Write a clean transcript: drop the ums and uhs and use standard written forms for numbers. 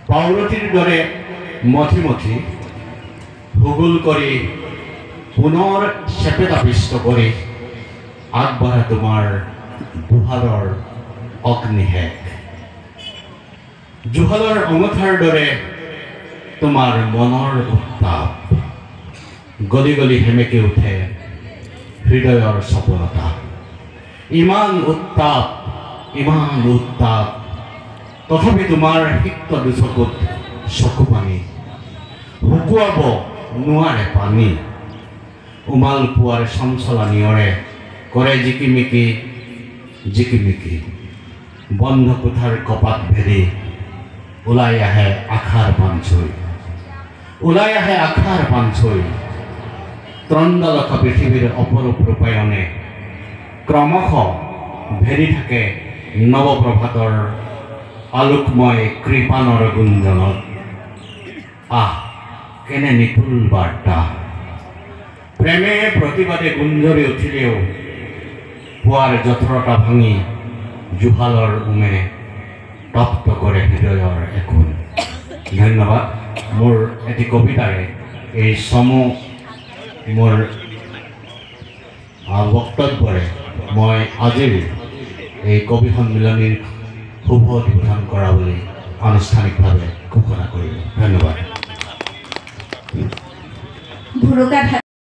পাউৰতীৰ দৰে মথি মথি হুগুল কৰি পুনৰ চেপেটাপিষ্ট কৰি আগবাঢ়া তোমাৰ জুহালৰ অগ্নিশেষ। জুহালৰ অঙঠাৰ দৰে তোমাৰ মনৰ উত্তাপ, গলি গলি সেমেকি উঠে হৃদয়ৰ সপনতা। ইমান উত্তাপ, তথাপি তোমাৰ সিক্ত দুচকুত চকু পানী, শুকুৱাব নোৱাৰে পানী। উমাল পোৱাৰ চঞ্চলা নিয়ৰে কৰে জিকিমিকি বন্ধ কোঠাৰ কপাট ভেদি ওলাই আহে আশাৰ পাঞ্চৈ। ত্ৰণ্ডলকা পৃথিৱীৰ অপৰূপ ৰূপায়ণে ক্ৰমশ ভেদি থাকে নৱপ্ৰভাতৰ আলোকময় কৃপানৰ গুঞ্জনত। কেনে নিপুল বাৰ্তা, প্ৰেমে প্ৰতিবাদে গুঞ্জৰি উঠিলেও পুৱাৰ জঠৰতা ভাঙি জুহালৰ উমে তপ্ত কৰে হৃদয়ৰ একোণ। ধন্যবাদ। মোৰ এটি কবিতাৰে এই চমু মোৰ বক্তব্যৰে মই আজিৰ এই কবি সন্মিলনীৰ শুভ উদ্বোধন কৰা বুলি আনুষ্ঠানিকভাৱে ঘোষণা কৰিলোঁ। ধন্যবাদ।